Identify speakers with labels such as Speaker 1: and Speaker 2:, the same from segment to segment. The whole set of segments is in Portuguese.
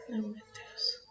Speaker 1: Ai, meu Deus.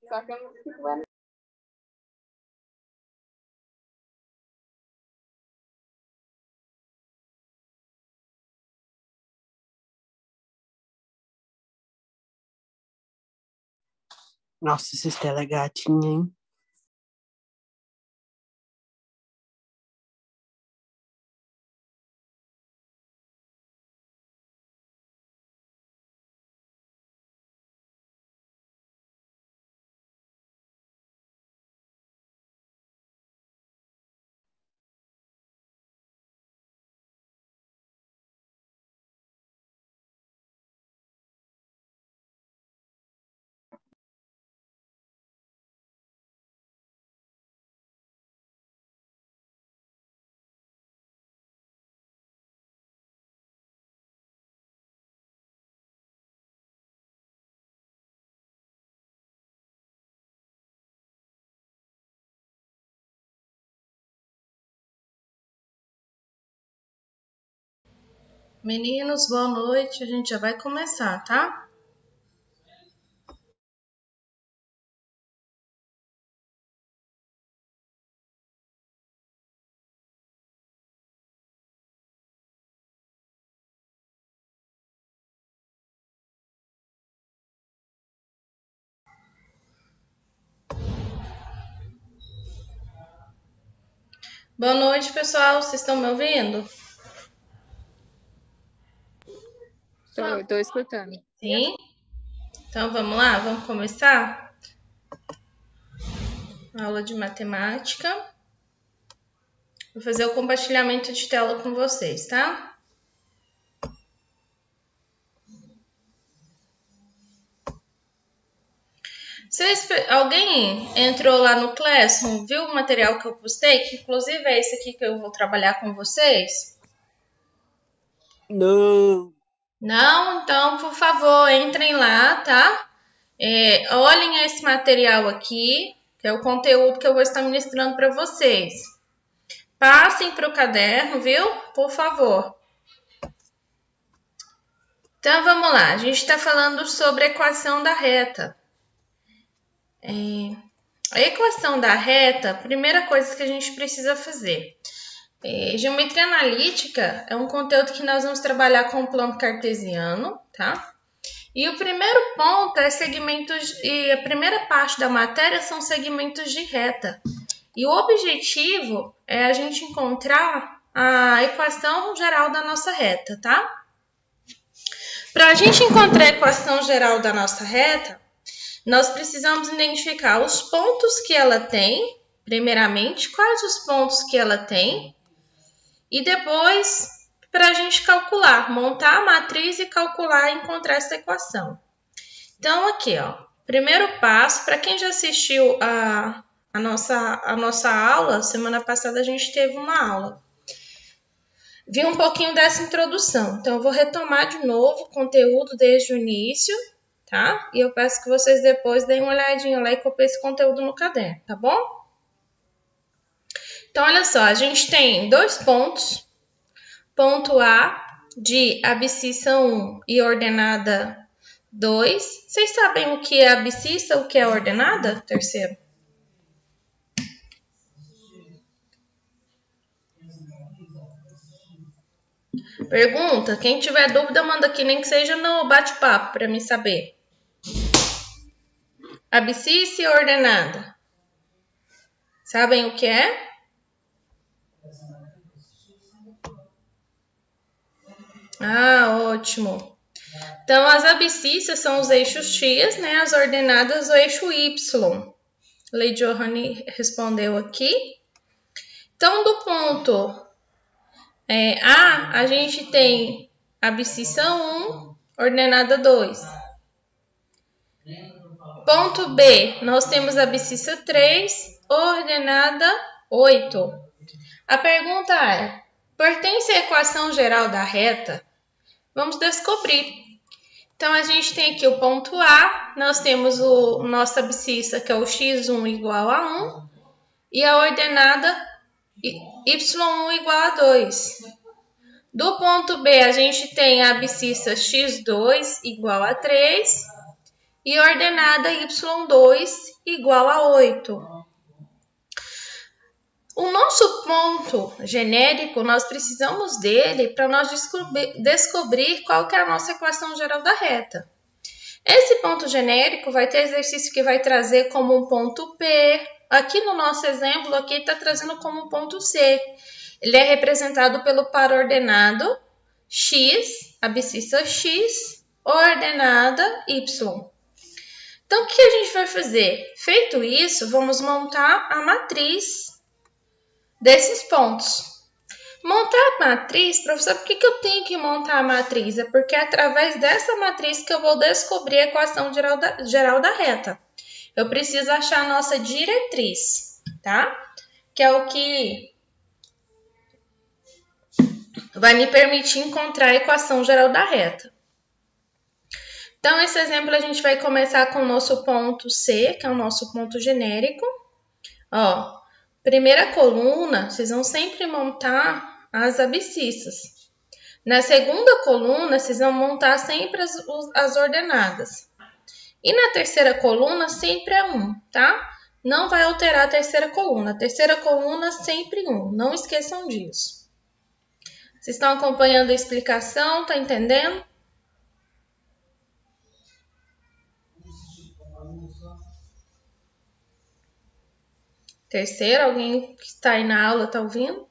Speaker 1: Só que eu não fico vendo.
Speaker 2: Nossa, essa Estela é gatinha, hein?
Speaker 3: Meninos, boa noite. A gente já vai começar, tá? Boa noite, pessoal. Vocês estão me ouvindo?
Speaker 1: Tô escutando.
Speaker 3: Sim? Então vamos lá, vamos começar? Aula de matemática. Vou fazer o compartilhamento de tela com vocês, tá? Alguém entrou lá no Classroom, viu o material que eu postei? Que inclusive é esse aqui que eu vou trabalhar com vocês?
Speaker 2: Não.
Speaker 3: Não? Então, por favor, entrem lá, tá? Olhem esse material aqui, que é o conteúdo que eu vou estar ministrando para vocês. Passem para o caderno, viu? Por favor. Então, vamos lá. A gente está falando sobre a equação da reta. A equação da reta, primeira coisa que a gente precisa fazer. Geometria analítica é um conteúdo que nós vamos trabalhar com o plano cartesiano, tá? E o primeiro ponto é segmentos, e a primeira parte da matéria são segmentos de reta. E o objetivo é a gente encontrar a equação geral da nossa reta, tá? Para a gente encontrar a equação geral da nossa reta, nós precisamos identificar os pontos que ela tem, primeiramente, quais os pontos que ela tem, e depois, para a gente calcular, montar a matriz e calcular e encontrar essa equação. Então, aqui, ó, primeiro passo, para quem já assistiu a nossa aula, semana passada a gente teve uma aula. Vi um pouquinho dessa introdução, então eu vou retomar de novo o conteúdo desde o início, tá? E eu peço que vocês depois deem uma olhadinha lá e copiem esse conteúdo no caderno, tá bom? Então, olha só, a gente tem dois pontos. Ponto A de abscissa 1 e ordenada 2. Vocês sabem o que é abscissa, o que é ordenada? Terceiro. Pergunta, quem tiver dúvida, manda aqui, nem que seja no bate-papo, para mim saber. Abscissa e ordenada. Sabem o que é? Ah, ótimo. Então, as abscissas são os eixos x, né? As ordenadas, o eixo y. Lady Johanny respondeu aqui. Então, do ponto A, a gente tem abscissa 1, ordenada 2. Ponto B, nós temos abscissa 3, ordenada 8. A pergunta é, pertence à equação geral da reta? Vamos descobrir. Então, a gente tem aqui o ponto A, nós temos nossa abscissa, que é o x1 igual a 1, e a ordenada y1 igual a 2. Do ponto B, a gente tem a abscissa x2 igual a 3, e ordenada y2 igual a 8. O nosso ponto genérico, nós precisamos dele para nós descobrir qual que é a nossa equação geral da reta. Esse ponto genérico vai ter exercício que vai trazer como um ponto P. Aqui no nosso exemplo, aqui está trazendo como um ponto C. Ele é representado pelo par ordenado x, abscissa x, ordenada y. Então, o que a gente vai fazer? Feito isso, vamos montar a matriz desses pontos. Montar a matriz, professor, por que eu tenho que montar a matriz? É porque é através dessa matriz que eu vou descobrir a equação geral da reta. Eu preciso achar a nossa diretriz, tá? Que é o que vai me permitir encontrar a equação geral da reta. Então, esse exemplo a gente vai começar com o nosso ponto C, que é o nosso ponto genérico. Ó, primeira coluna, vocês vão sempre montar as abscissas. Na segunda coluna, vocês vão montar sempre as ordenadas. E na terceira coluna, sempre é 1, tá? Não vai alterar a terceira coluna. A terceira coluna, sempre 1. Não esqueçam disso. Vocês estão acompanhando a explicação? Tá entendendo? Terceira, alguém que está aí na aula está ouvindo?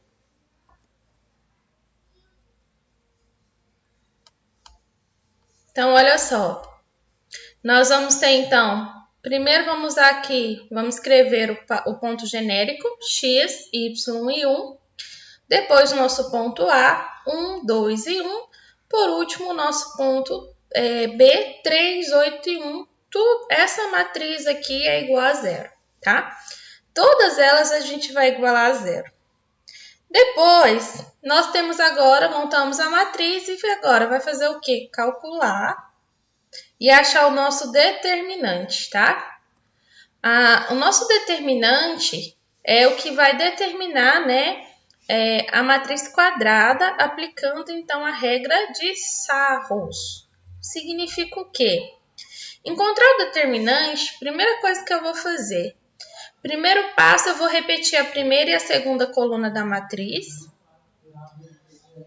Speaker 3: Então, olha só. Nós vamos ter, então, primeiro vamos usar aqui, vamos escrever o ponto genérico, x, y e 1. Depois, o nosso ponto A, 1, 2 e 1. Por último, o nosso ponto B, 3, 8 e 1. Essa matriz aqui é igual a 0, tá? Todas elas a gente vai igualar a 0. Depois, nós temos agora, montamos a matriz e agora vai fazer o quê? Calcular e achar o nosso determinante, tá? O nosso determinante é o que vai determinar, né, a matriz quadrada, aplicando então a regra de Sarros. Significa o quê? Encontrar o determinante, primeira coisa que eu vou fazer. Primeiro passo, eu vou repetir a primeira e a segunda coluna da matriz.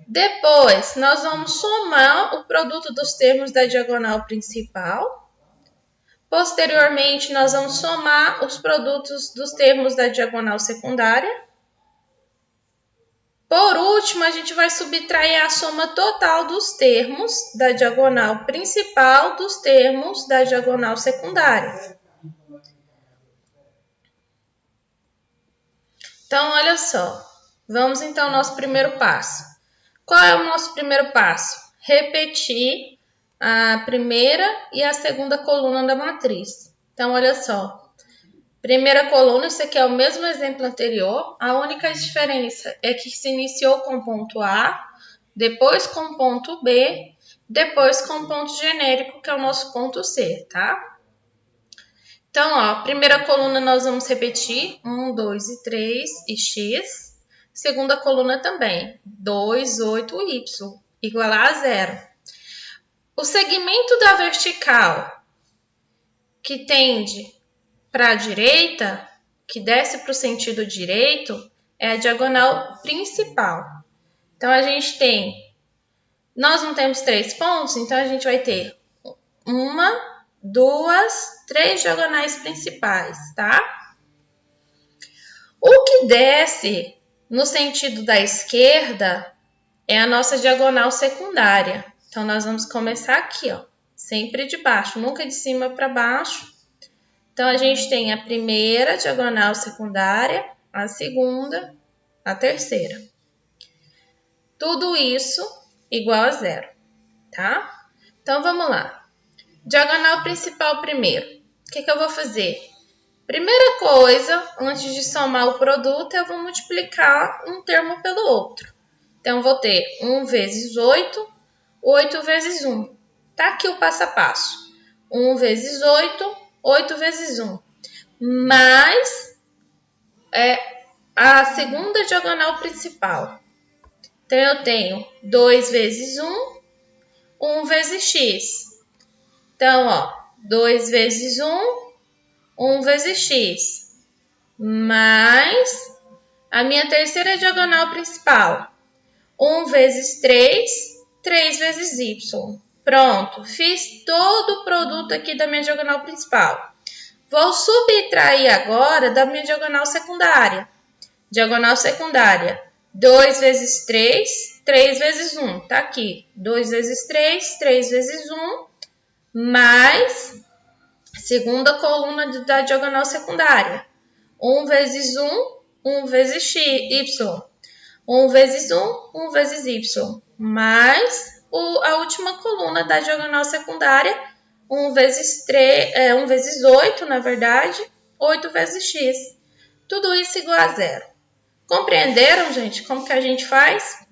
Speaker 3: Depois, nós vamos somar o produto dos termos da diagonal principal. Posteriormente, nós vamos somar os produtos dos termos da diagonal secundária. Por último, a gente vai subtrair a soma total dos termos da diagonal principal dos termos da diagonal secundária. Então, olha só. Vamos, então, ao nosso primeiro passo. Qual é o nosso primeiro passo? Repetir a primeira e a segunda coluna da matriz. Então, olha só. Primeira coluna, isso aqui é o mesmo exemplo anterior. A única diferença é que se iniciou com o ponto A, depois com o ponto B, depois com o ponto genérico, que é o nosso ponto C, tá? Então, ó, primeira coluna nós vamos repetir 1, 2 e 3 e x. Segunda coluna também, 2, 8 e y, igualar a 0. O segmento da vertical que tende para a direita, que desce para o sentido direito, é a diagonal principal. Então, a gente tem, nós não temos 3 pontos, então a gente vai ter 1, 2, 3 diagonais principais, tá? O que desce no sentido da esquerda é a nossa diagonal secundária. Então, nós vamos começar aqui, ó, sempre de baixo, nunca de cima para baixo. Então, a gente tem a primeira diagonal secundária, a segunda, a terceira. Tudo isso igual a 0, tá? Então, vamos lá. Diagonal principal primeiro. O que eu vou fazer? Primeira coisa, antes de somar o produto, eu vou multiplicar um termo pelo outro. Então, vou ter 1 vezes 8, 8 vezes 1. Tá aqui o passo a passo. 1 vezes 8, 8 vezes 1. Mais a segunda diagonal principal. Então, eu tenho 2 vezes 1, 1 vezes x. Então, ó, 2 vezes 1, 1 vezes x, mais a minha terceira diagonal principal, 1 vezes 3, 3 vezes y. Pronto, fiz todo o produto aqui da minha diagonal principal. Vou subtrair agora da minha diagonal secundária. Diagonal secundária, 2 vezes 3, 3 vezes 1. Tá aqui, 2 vezes 3, 3 vezes 1, mais segunda coluna da diagonal secundária. 1 vezes 1, 1 vezes x, y. 1 vezes 1, 1 vezes y. Mais a última coluna da diagonal secundária, 1 vezes 3, 1 vezes 8, na verdade, 8 vezes x. Tudo isso igual a zero. Compreenderam, gente, como que a gente faz?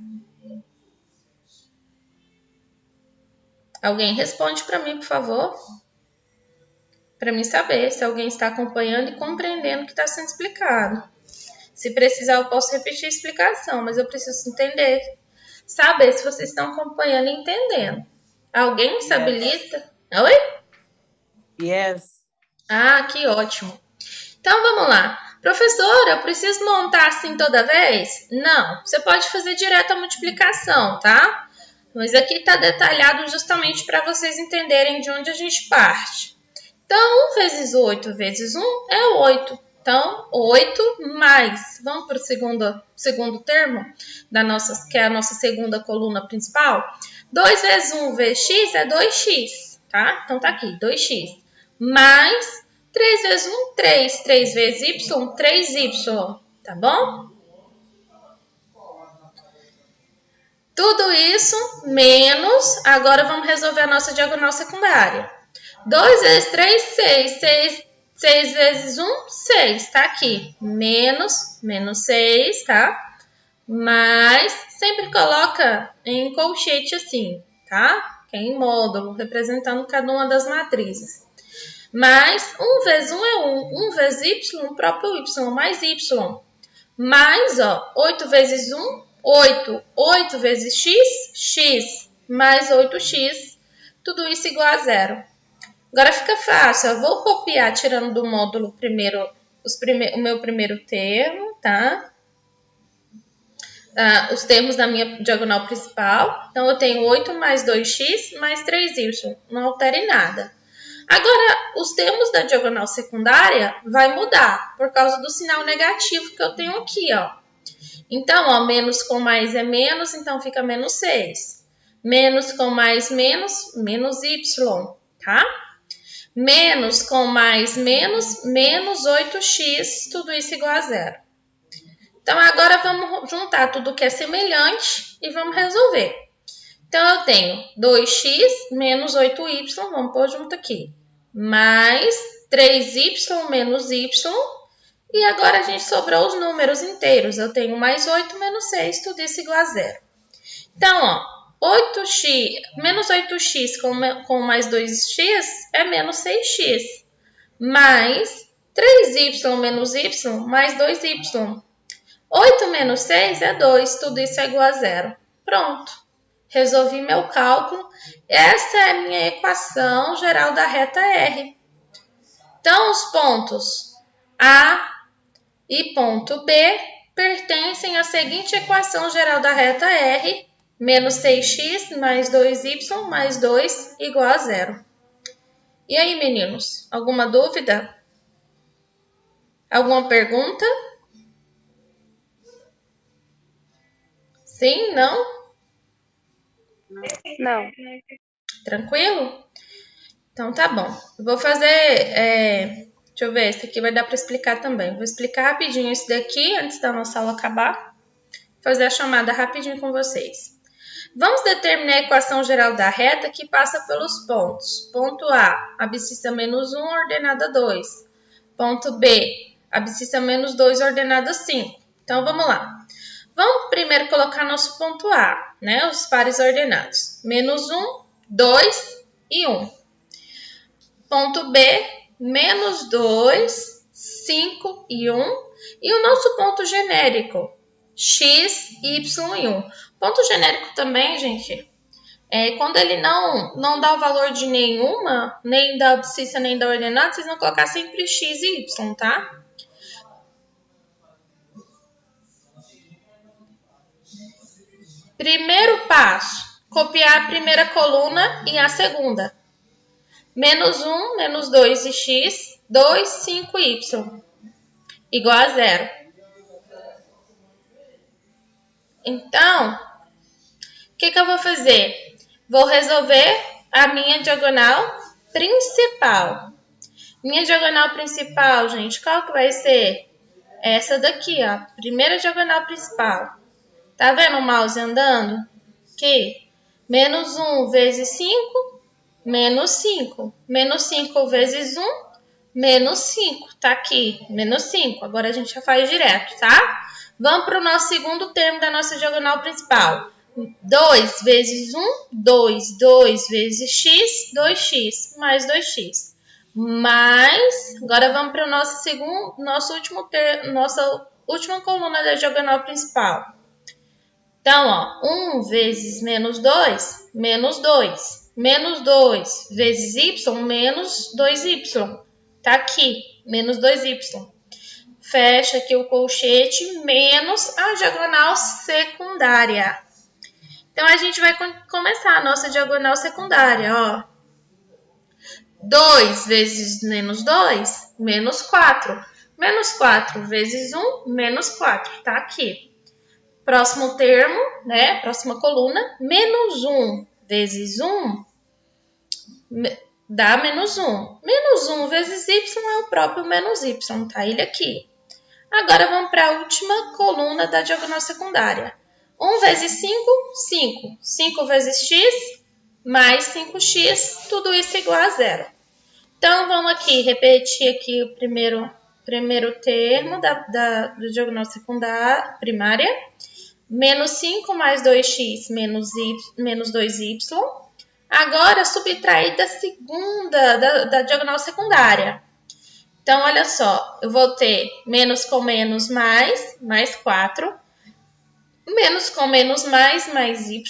Speaker 3: Alguém responde para mim, por favor. Para mim saber se alguém está acompanhando e compreendendo o que está sendo explicado. Se precisar, eu posso repetir a explicação, mas eu preciso entender. Saber se vocês estão acompanhando e entendendo. Alguém se habilita? Oi?
Speaker 2: Yes.
Speaker 3: Ah, que ótimo. Então, vamos lá. Professora, eu preciso montar assim toda vez? Não, você pode fazer direto a multiplicação, tá? Mas aqui está detalhado justamente para vocês entenderem de onde a gente parte. Então, 1 vezes 8 vezes 1 é 8. Então, 8 mais, vamos para o segundo termo, que é a nossa segunda coluna principal. 2 vezes 1 vezes x é 2x, tá? Então, tá aqui, 2x. Mais 3 vezes 1, 3. 3 vezes y, 3y, tá bom? Tudo isso menos, agora vamos resolver a nossa diagonal secundária. 2 vezes 3, 6. 6 vezes 1, 6, tá aqui. Menos 6, tá? Mas sempre coloca em colchete assim, tá? Que é em módulo, representando cada uma das matrizes. Mais 1 vezes 1 é 1. 1 vezes y, o próprio y, mais y. Mais, ó, 8 vezes 1, 8. 8 vezes x, x. Mais 8x. Tudo isso igual a zero. Agora fica fácil, eu vou copiar tirando do módulo primeiro o meu primeiro termo, tá? Os termos da minha diagonal principal. Então, eu tenho 8 mais 2x mais 3y, não altera em nada. Agora, os termos da diagonal secundária vai mudar por causa do sinal negativo que eu tenho aqui, ó. Então, ó, menos com mais é menos, então fica menos 6. Menos com mais menos, menos y, tá? Menos com mais menos, menos 8x, tudo isso igual a zero. Então, agora vamos juntar tudo que é semelhante e vamos resolver. Então, eu tenho 2x menos 8y, vamos pôr junto aqui, mais 3y menos y, e agora a gente sobrou os números inteiros. Eu tenho mais 8 menos 6, tudo isso igual a zero. Então, ó. 8x, menos 8x com mais 2x é menos 6x. Mais 3y menos y mais 2y. 8 menos 6 é 2. Tudo isso é igual a zero. Pronto. Resolvi meu cálculo. Essa é a minha equação geral da reta R. Então, os pontos A e ponto B pertencem à seguinte equação geral da reta R. Menos 6x mais 2y mais 2 igual a zero. E aí, meninos? Alguma dúvida? Alguma pergunta? Sim? Não?
Speaker 1: Não.
Speaker 3: Tranquilo? Então, tá bom. Eu vou fazer... deixa eu ver, esse aqui vai dar para explicar também. Vou explicar rapidinho esse daqui, antes da nossa aula acabar. Fazer a chamada rapidinho com vocês. Vamos determinar a equação geral da reta que passa pelos pontos. Ponto A, abscissa menos 1, ordenada 2. Ponto B, abscissa menos 2, ordenada 5. Então, vamos lá. Vamos primeiro colocar nosso ponto A, né? Os pares ordenados. Menos 1, 2 e 1. Ponto B, menos 2, 5 e 1. E o nosso ponto genérico, x, y e 1. Ponto genérico também, gente, Quando ele não dá o valor de nenhuma, nem da abscissa, nem da ordenada, vocês vão colocar sempre x e y, tá? Primeiro passo, copiar a primeira coluna e a segunda. Menos 1, menos 2 e x, 2, 5, y, igual a 0. Então, o que eu vou fazer? Vou resolver a minha diagonal principal. Minha diagonal principal, gente, qual que vai ser? Essa daqui, ó. Primeira diagonal principal. Tá vendo o mouse andando? Aqui. Menos 1 vezes 5, menos 5. Menos 5 vezes 1, menos 5. Tá aqui, menos 5. Agora a gente já faz direto, tá? Vamos para o nosso segundo termo da nossa diagonal principal. 2 vezes 1, 2. 2 vezes x, 2x, mais 2x. Mais, agora vamos para o nossa última coluna da diagonal principal. Então, ó, 1 vezes menos 2, menos 2. Menos 2 vezes y, menos 2y. Tá aqui, menos 2y. Fecha aqui o colchete, menos a diagonal secundária. Então, a gente vai começar a nossa diagonal secundária, ó. 2 vezes menos 2, menos 4. Menos 4 vezes 1, menos 4. Tá aqui. Próximo termo, né? Próxima coluna. Menos 1 vezes 1 dá menos 1. Menos 1 vezes y é o próprio menos y. Tá ele aqui. Agora, vamos para a última coluna da diagonal secundária. 1 vezes 5, 5. 5 vezes x, mais 5x, tudo isso igual a 0. Então, vamos aqui, repetir aqui o primeiro termo da diagonal secundária, primária. Menos 5 mais 2x menos 2y. Agora, subtrair da segunda, da diagonal secundária. Então, olha só, eu vou ter menos com menos mais 4. Menos com menos mais y.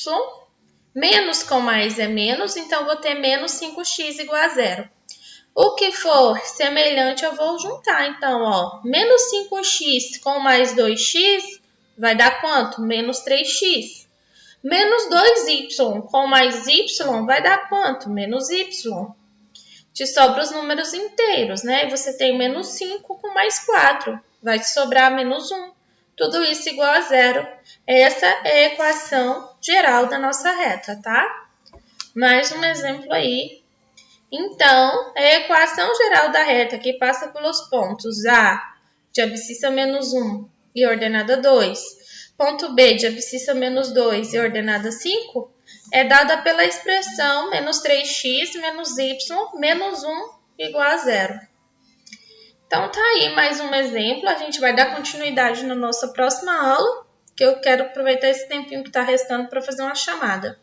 Speaker 3: Menos com mais é menos, então vou ter menos 5x igual a 0. O que for semelhante eu vou juntar. Então, ó, menos 5x com mais 2x vai dar quanto? Menos 3x. Menos 2y com mais y vai dar quanto? Menos y. Te sobra os números inteiros, né? E você tem menos 5 com mais 4. Vai te sobrar menos 1. Tudo isso igual a 0. Essa é a equação geral da nossa reta, tá? Mais um exemplo aí. Então, a equação geral da reta que passa pelos pontos A de abscissa menos 1 e ordenada 2, ponto B de abscissa menos 2 e ordenada 5, é dada pela expressão menos 3x menos y menos 1 igual a 0. Então, tá aí mais um exemplo. A gente vai dar continuidade na nossa próxima aula, que eu quero aproveitar esse tempinho que está restando para fazer uma chamada.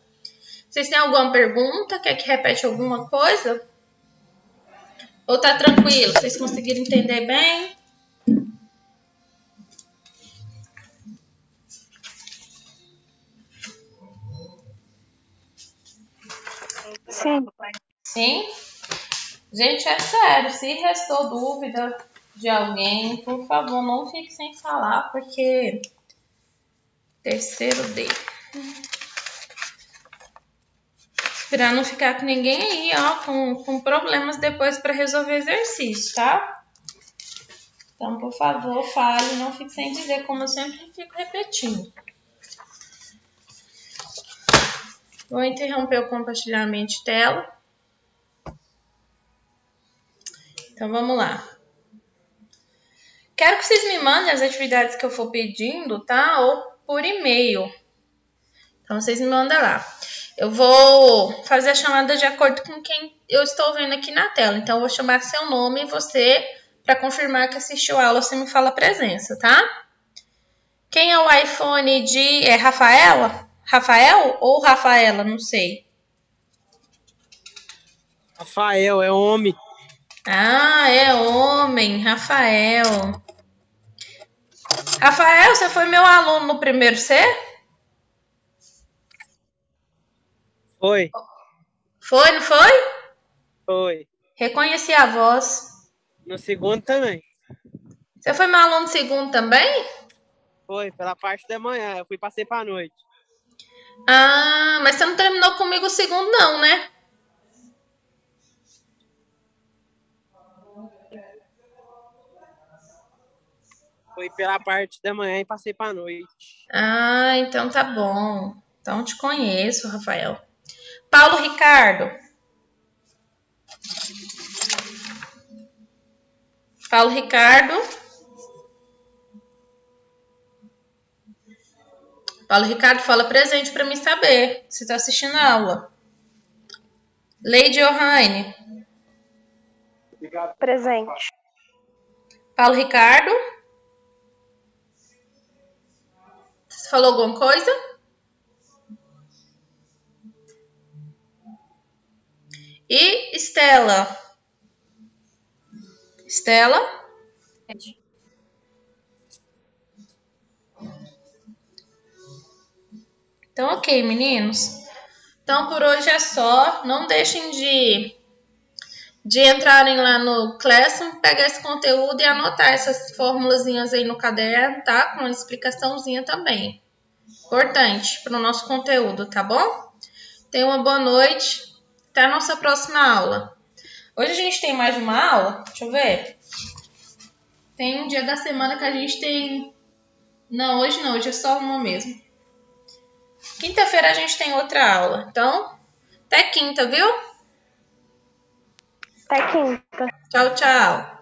Speaker 3: Vocês têm alguma pergunta? Quer que repete alguma coisa? Ou tá tranquilo? Vocês conseguiram entender bem?
Speaker 1: Sim.
Speaker 3: Sim? Gente, é sério. Se restou dúvida de alguém, por favor, não fique sem falar, porque... Terceiro D. Para não ficar com ninguém aí, ó, com problemas depois para resolver exercício, tá? Então, por favor, fale, não fique sem dizer, como eu sempre fico repetindo. Vou interromper o compartilhamento de tela. Então, vamos lá. Quero que vocês me mandem as atividades que eu for pedindo, tá? Ou por e-mail. Então, vocês me mandam lá. Eu vou fazer a chamada de acordo com quem eu estou vendo aqui na tela. Então, eu vou chamar seu nome e você, para confirmar que assistiu a aula, você me fala a presença, tá? Quem é o iPhone de... É Rafaela? Rafael ou Rafaela? Não sei.
Speaker 2: Rafael, é homem.
Speaker 3: Ah, é homem. Rafael. Rafael, você foi meu aluno no primeiro C?
Speaker 2: Foi,
Speaker 3: Foi, não foi?
Speaker 2: foi.
Speaker 3: Reconheci a voz.
Speaker 2: No segundo também.
Speaker 3: Você foi meu aluno segundo também?
Speaker 2: Foi, pela parte da manhã. Eu passei pra noite.
Speaker 3: Ah, mas você não terminou comigo o segundo, não, né?
Speaker 2: Foi pela parte da manhã e passei pra noite.
Speaker 3: Ah, então tá bom. Então te conheço, Rafael. Paulo Ricardo. Paulo Ricardo. Paulo Ricardo, fala presente para mim saber se tá assistindo a aula. Leide Johanne.
Speaker 1: Presente.
Speaker 3: Paulo Ricardo. Você falou alguma coisa? E Estela. Estela. Então, ok, meninos. Então, por hoje é só. Não deixem de entrarem lá no Classroom, pegar esse conteúdo e anotar essas formulazinhas aí no caderno, tá? Com uma explicaçãozinha também. Importante para o nosso conteúdo, tá bom? Tenha uma boa noite. Até a nossa próxima aula. Hoje a gente tem mais uma aula. Deixa eu ver. Tem um dia da semana que a gente tem... Não, hoje não. Hoje é só uma mesmo. Quinta-feira a gente tem outra aula. Então, até quinta, viu?
Speaker 1: Até quinta.
Speaker 3: Tchau, tchau.